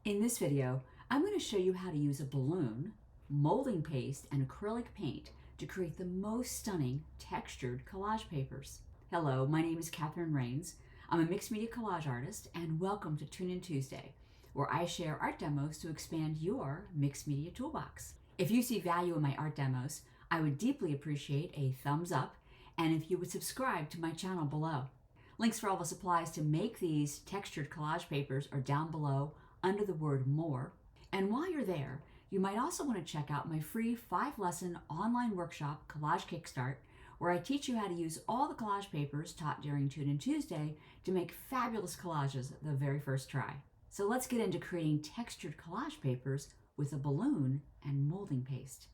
In this video, I'm going to show you how to use a balloon, molding paste, and acrylic paint to create the most stunning textured collage papers. Hello, my name is Catherine Rains. I'm a mixed media collage artist, and welcome to Tune In Tuesday, where I share art demos to expand your mixed media toolbox. If you see value in my art demos, I would deeply appreciate a thumbs up, and if you would subscribe to my channel below. Links for all the supplies to make these textured collage papers are down below under the word more. And while you're there, you might also want to check out my free 5-lesson online workshop, Collage Kickstart, where I teach you how to use all the collage papers taught during Tune In Tuesday to make fabulous collages the very first try. So let's get into creating textured collage papers with a balloon and molding paste.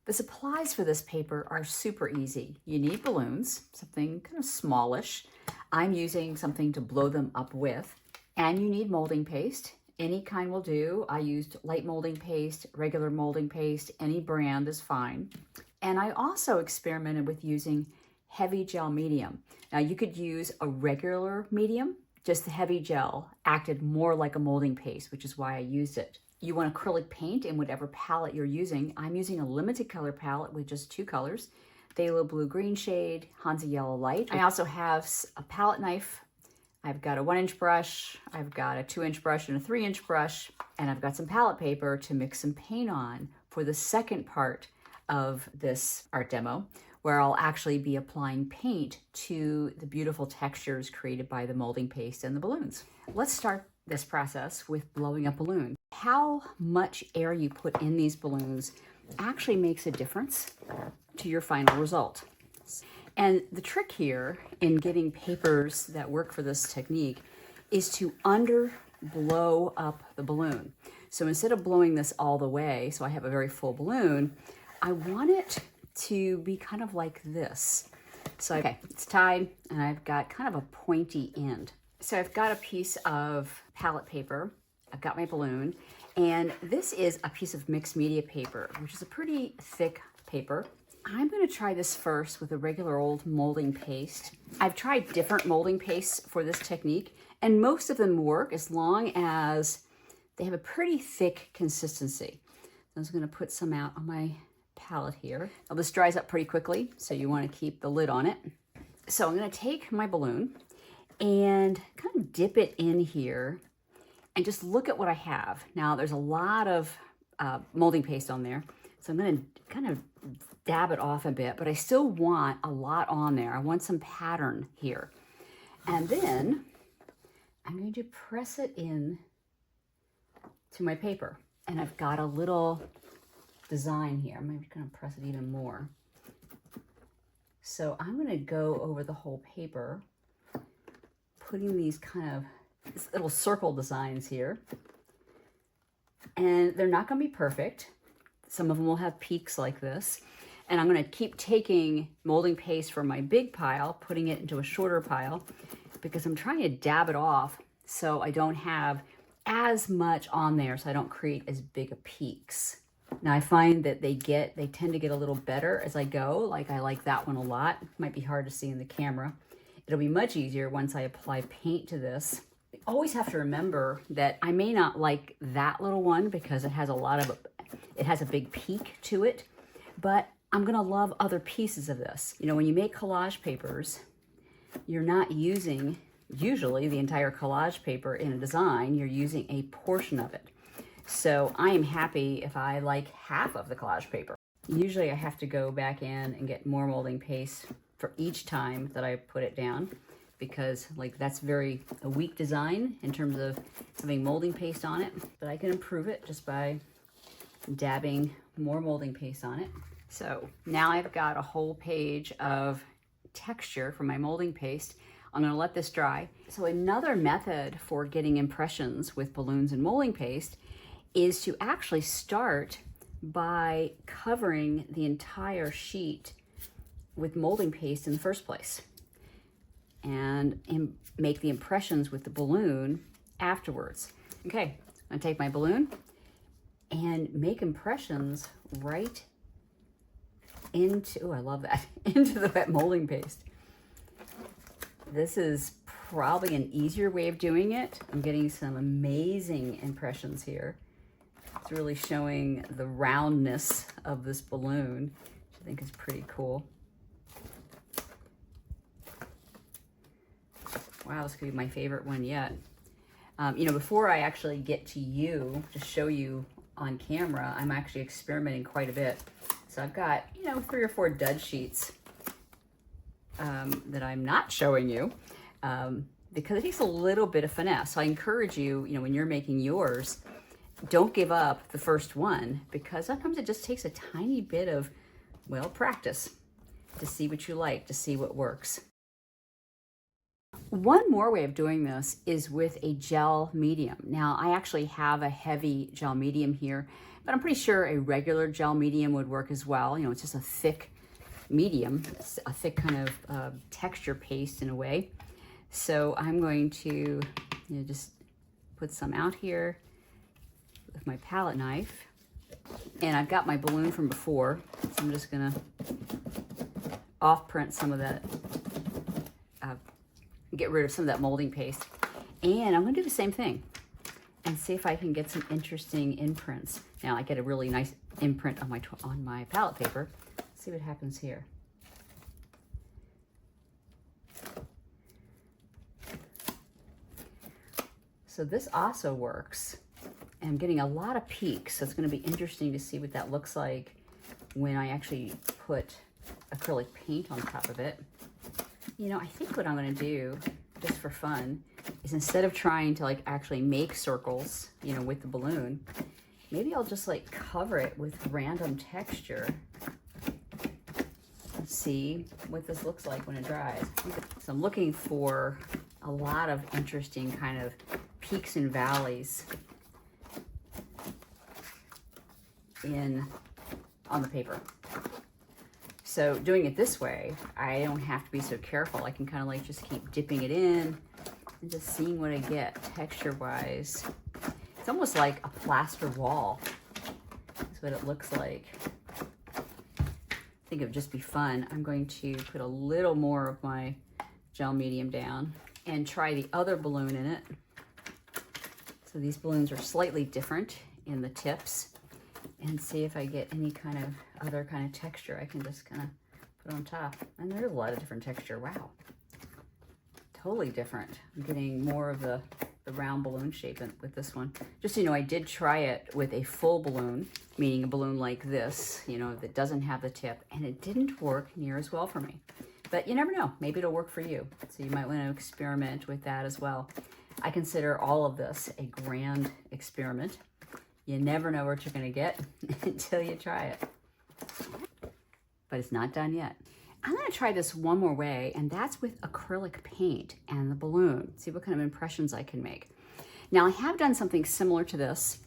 The supplies for this paper are super easy. You need balloons, something kind of smallish. I'm using something to blow them up with. And you need molding paste. Any kind will do. I used light molding paste, regular molding paste, any brand is fine. And I also experimented with using heavy gel medium. Now you could use a regular medium, just the heavy gel acted more like a molding paste, which is why I used it. You want acrylic paint in whatever palette you're using. I'm using a limited color palette with just 2 colors, Phthalo Blue Green shade, Hansa Yellow Light. I also have a palette knife. I've got a 1-inch brush, I've got a 2-inch brush and a 3-inch brush, and I've got some palette paper to mix some paint on for the second part of this art demo, where I'll actually be applying paint to the beautiful textures created by the molding paste and the balloons. Let's start this process with blowing up a balloon. How much air you put in these balloons actually makes a difference to your final result. And the trick here in getting papers that work for this technique is to under blow up the balloon. So instead of blowing this all the way, so I have a very full balloon, I want it to be kind of like this. So, okay, it's tied and I've got kind of a pointy end. So I've got a piece of palette paper, I've got my balloon, and this is a piece of mixed media paper, which is a pretty thick paper. I'm going to try this first with a regular old molding paste. I've tried different molding pastes for this technique, and most of them work as long as they have a pretty thick consistency. I'm just going to put some out on my palette here. Now this dries up pretty quickly, so you want to keep the lid on it. So I'm going to take my balloon and kind of dip it in here and just look at what I have. Now there's a lot of molding paste on there, so I'm going to kind of dab it off a bit, but I still want a lot on there. I want some pattern here. And then I'm going to press it in to my paper. And I've got a little design here. I'm maybe going to press it even more. So I'm going to go over the whole paper, putting these kind of little circle designs here. And they're not going to be perfect. Some of them will have peaks like this. And I'm going to keep taking molding paste from my big pile, putting it into a shorter pile, because I'm trying to dab it off so I don't have as much on there, so I don't create as big a peaks. Now I find that they tend to get a little better as I go. Like I like that one a lot. It might be hard to see in the camera. It'll be much easier once I apply paint to this. I always have to remember that I may not like that little one because it has a big peak to it, but I'm gonna love other pieces of this. You know, when you make collage papers, you're not using usually the entire collage paper in a design, you're using a portion of it. So I am happy if I like half of the collage paper. Usually I have to go back in and get more molding paste for each time that I put it down, because like that's a weak design in terms of having molding paste on it, but I can improve it just by dabbing more molding paste on it. So now I've got a whole page of texture from my molding paste. I'm going to let this dry. So another method for getting impressions with balloons and molding paste is to actually start by covering the entire sheet with molding paste in the first place and make the impressions with the balloon afterwards. Okay, I'm going to take my balloon and make impressions right into, oh, I love that, into the wet molding paste. This is probably an easier way of doing it. I'm getting some amazing impressions here. It's really showing the roundness of this balloon, which I think is pretty cool. Wow, this could be my favorite one yet. You know, before I actually get to you to show you on camera, I'm actually experimenting quite a bit. So I've got, you know, 3 or 4 dud sheets that I'm not showing you because it takes a little bit of finesse. So I encourage you, you know, when you're making yours, don't give up the first one, because sometimes it just takes a tiny bit of, well, practice to see what you like, to see what works. One more way of doing this is with a gel medium. Now, I actually have a heavy gel medium here, but I'm pretty sure a regular gel medium would work as well. You know, it's just a thick medium, a thick kind of texture paste in a way. So I'm going to, you know, just put some out here with my palette knife. And I've got my balloon from before, so I'm just gonna off print some of that, get rid of some of that molding paste. And I'm gonna do the same thing and see if I can get some interesting imprints. Now I get a really nice imprint on my palette paper. Let's see what happens here. So this also works. And I'm getting a lot of peaks, so it's going to be interesting to see what that looks like when I actually put acrylic paint on top of it. You know, I think what I'm going to do, just for fun, is instead of trying to like actually make circles, you know, with the balloon, maybe I'll just like cover it with random texture. Let's see what this looks like when it dries. So I'm looking for a lot of interesting kind of peaks and valleys on the paper. So doing it this way, I don't have to be so careful. I can kind of like just keep dipping it in and just seeing what I get texture-wise. It's almost like a plaster wall. That's what it looks like. I think it would just be fun. I'm going to put a little more of my gel medium down and try the other balloon in it. So these balloons are slightly different in the tips, and see if I get any kind of other kind of texture I can just kind of put on top. And there's a lot of different texture. Wow. Totally different. I'm getting more of the round balloon shape with this one. Just so you know, I did try it with a full balloon, meaning a balloon like this, you know, that doesn't have the tip, and it didn't work near as well for me. But you never know. Maybe it'll work for you. So you might want to experiment with that as well. I consider all of this a grand experiment. You never know what you're going to get until you try it. But it's not done yet. I'm going to try this one more way, and that's with acrylic paint and the balloon. See what kind of impressions I can make. Now, I have done something similar to this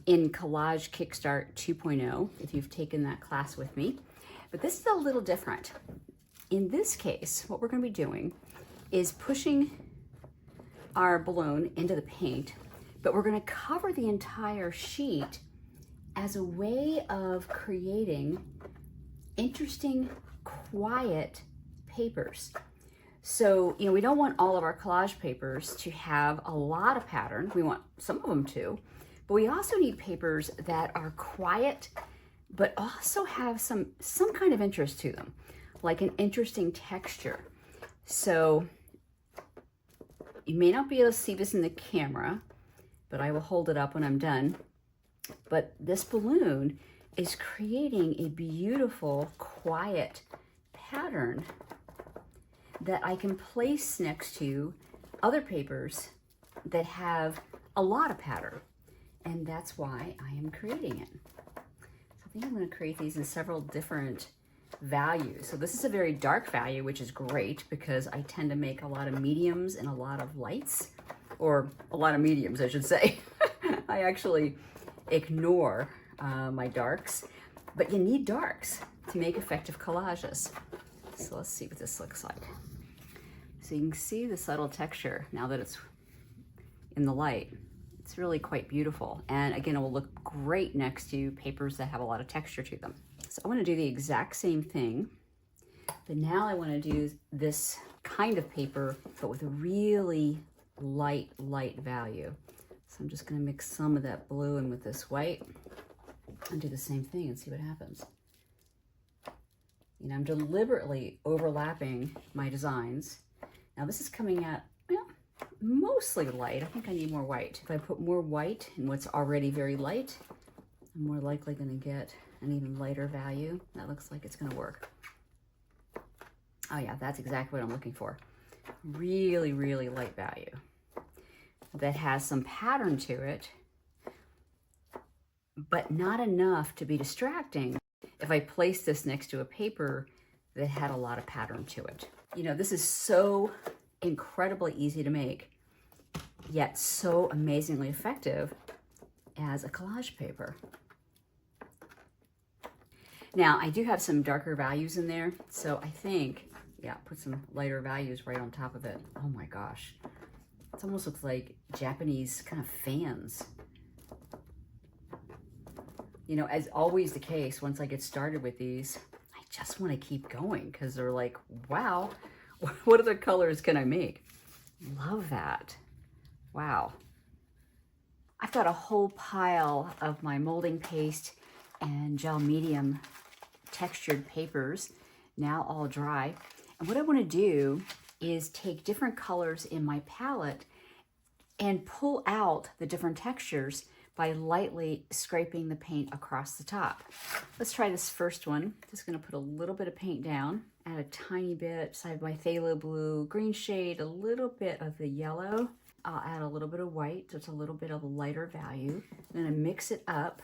in Collage Kickstart 2.0, if you've taken that class with me. But this is a little different. In this case, what we're going to be doing is pushing our balloon into the paint, but we're going to cover the entire sheet as a way of creating interesting, quiet papers. So, you know, we don't want all of our collage papers to have a lot of pattern. We want some of them to, but we also need papers that are quiet, but also have some kind of interest to them, like an interesting texture. So you may not be able to see this in the camera, but I will hold it up when I'm done. But this balloon is creating a beautiful, quiet pattern that I can place next to other papers that have a lot of pattern. And that's why I am creating it. So I think I'm going to create these in several different values. So this is a very dark value, which is great because I tend to make a lot of mediums and a lot of lights, or a lot of mediums, I should say. I actually ignore my darks, but you need darks to make effective collages. So let's see what this looks like. So you can see the subtle texture now that it's in the light. It's really quite beautiful. And again, it will look great next to papers that have a lot of texture to them. So I want to do the exact same thing, but now I want to do this kind of paper, but with a really light value. So I'm just going to mix some of that blue in with this white and do the same thing and see what happens. You know, I'm deliberately overlapping my designs. Now this is coming at, well, mostly light. I think I need more white. If I put more white in what's already very light, I'm more likely going to get an even lighter value. That looks like it's going to work. Oh yeah, that's exactly what I'm looking for. Really light value that has some pattern to it, but not enough to be distracting if I place this next to a paper that had a lot of pattern to it. You know, this is so incredibly easy to make, yet so amazingly effective as a collage paper. Now, I do have some darker values in there, so I think, yeah, put some lighter values right on top of it. Oh my gosh. It almost looks like Japanese kind of fans. You know, as always the case, once I get started with these, I just want to keep going because they're like, wow, what other colors can I make? Love that. Wow. I've got a whole pile of my molding paste and gel medium textured papers now all dry. And what I want to do is take different colors in my palette and pull out the different textures by lightly scraping the paint across the top. Let's try this first one. Just going to put a little bit of paint down, add a tiny bit, side my phthalo blue, green shade, a little bit of the yellow. I'll add a little bit of white, just a little bit of a lighter value. I'm going to mix it up.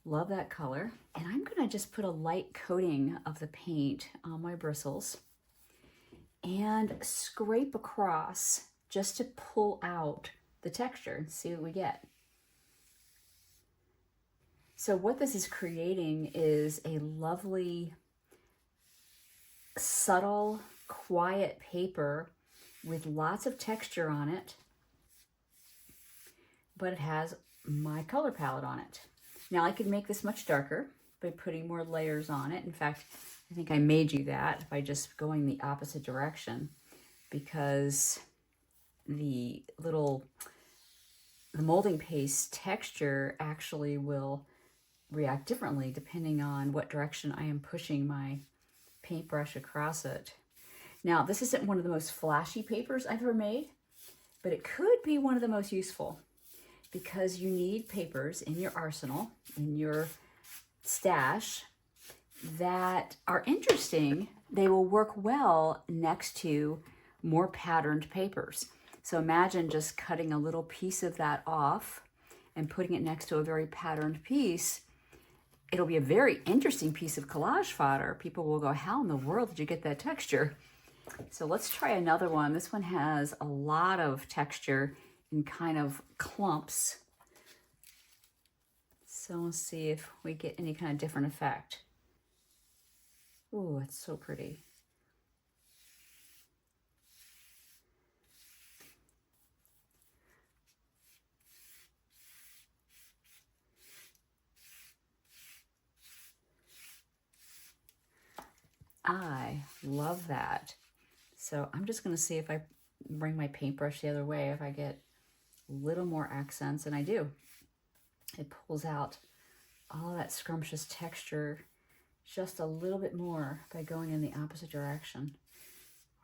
Love that color. And I'm going to just put a light coating of the paint on my bristles and scrape across just to pull out the texture and see what we get. So what this is creating is a lovely, subtle, quiet paper with lots of texture on it, but it has my color palette on it. Now I could make this much darker by putting more layers on it. In fact, I think I may do that by just going the opposite direction, because the molding paste texture actually will react differently depending on what direction I am pushing my paintbrush across it. Now, this isn't one of the most flashy papers I've ever made, but it could be one of the most useful, because you need papers in your arsenal, in your stash, that are interesting. They will work well next to more patterned papers. So imagine just cutting a little piece of that off and putting it next to a very patterned piece. It'll be a very interesting piece of collage fodder. People will go, how in the world did you get that texture? So let's try another one. This one has a lot of texture in kind of clumps. So let's see if we get any kind of different effect. Oh, it's so pretty. I love that. So I'm just going to see if I bring my paintbrush the other way, if I get a little more accents, and I do. It pulls out all that scrumptious texture just a little bit more by going in the opposite direction.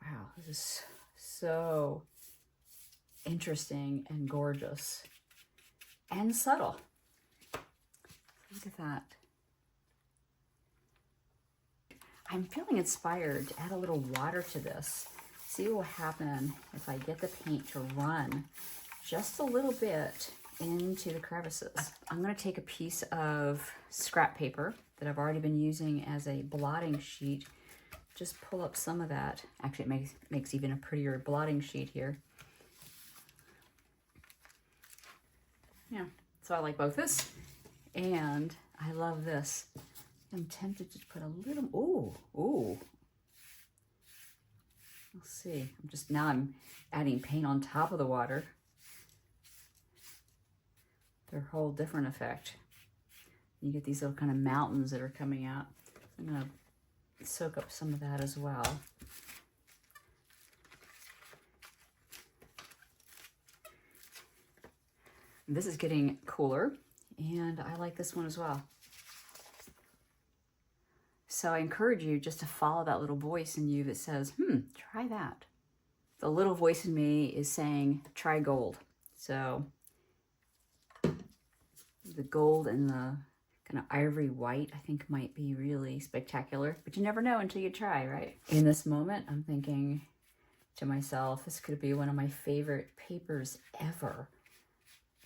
Wow, this is so interesting and gorgeous and subtle. Look at that. I'm feeling inspired to add a little water to this. See what will happen if I get the paint to run just a little bit into the crevices. I'm going to take a piece of scrap paper that I've already been using as a blotting sheet. Just pull up some of that. Actually, it makes even a prettier blotting sheet here. Yeah, so I like both this and I love this. I'm tempted to put a little, ooh. Let's see, I'm adding paint on top of the water. They're a whole different effect. You get these little kind of mountains that are coming out. I'm going to soak up some of that as well. This is getting cooler, and I like this one as well. So I encourage you just to follow that little voice in you that says, try that. The little voice in me is saying, try gold. So the gold and the kind of ivory white, I think might be really spectacular, but you never know until you try, right? In this moment, I'm thinking to myself, this could be one of my favorite papers ever.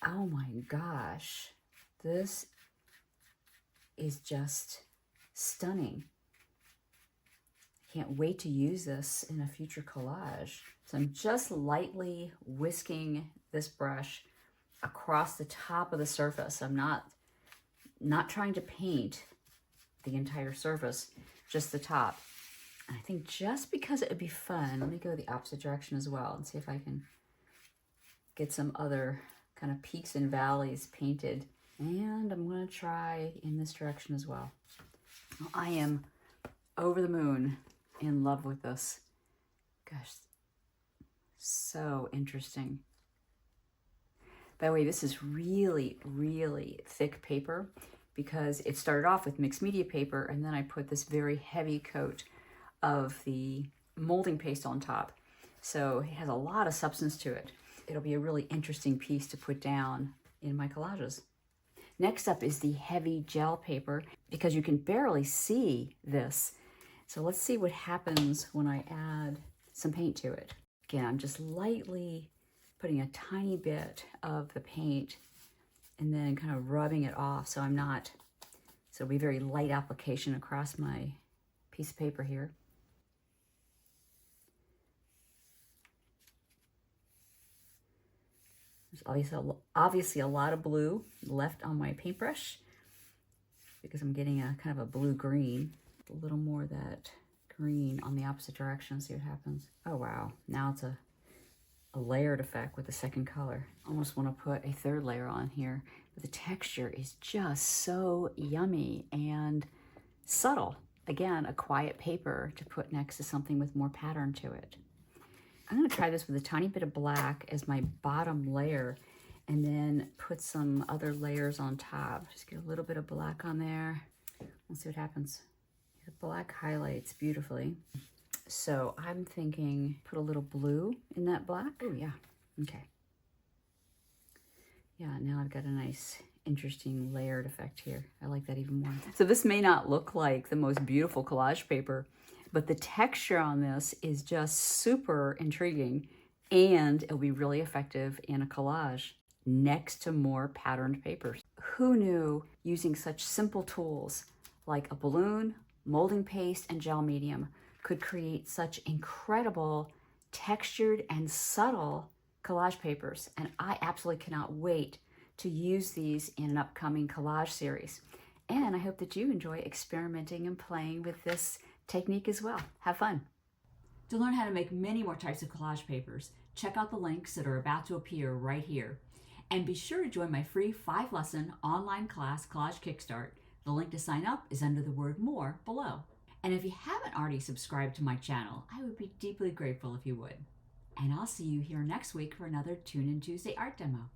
Oh my gosh, this is just stunning. I can't wait to use this in a future collage. So I'm just lightly whisking this brush across the top of the surface. I'm not trying to paint the entire surface, just the top. And I think just because it would be fun, let me go the opposite direction as well and see if I can get some other kind of peaks and valleys painted. And I'm going to try in this direction as well. I am over the moon in love with this. Gosh, so interesting. By the way, this is really, really thick paper because it started off with mixed media paper, and then I put this very heavy coat of the molding paste on top. So it has a lot of substance to it. It'll be a really interesting piece to put down in my collages. Next up is the heavy gel paper, because you can barely see this. So let's see what happens when I add some paint to it. Again, I'm just lightly putting a tiny bit of the paint and then kind of rubbing it off so it'll be very light application across my piece of paper here. There's obviously a lot of blue left on my paintbrush because I'm getting a kind of a blue-green. A little more of that green on the opposite direction, see what happens. Oh wow, now it's a layered effect with the second color. Almost want to put a third layer on here, but the texture is just so yummy and subtle. Again, a quiet paper to put next to something with more pattern to it. I'm going to try this with a tiny bit of black as my bottom layer and then put some other layers on top. Just get a little bit of black on there. Let's see what happens. The black highlights beautifully. So I'm thinking put a little blue in that black. Oh yeah, okay. Yeah, now I've got a nice, interesting layered effect here. I like that even more. So this may not look like the most beautiful collage paper, but the texture on this is just super intriguing, and it'll be really effective in a collage next to more patterned papers. Who knew using such simple tools like a balloon, molding paste, and gel medium could create such incredible textured and subtle collage papers? And I absolutely cannot wait to use these in an upcoming collage series. And I hope that you enjoy experimenting and playing with this technique as well. Have fun. To learn how to make many more types of collage papers, check out the links that are about to appear right here. And be sure to join my free 5-lesson online class, Collage Kickstart. The link to sign up is under the word more below. And if you haven't already subscribed to my channel, I would be deeply grateful if you would. And I'll see you here next week for another Tune In Tuesday art demo.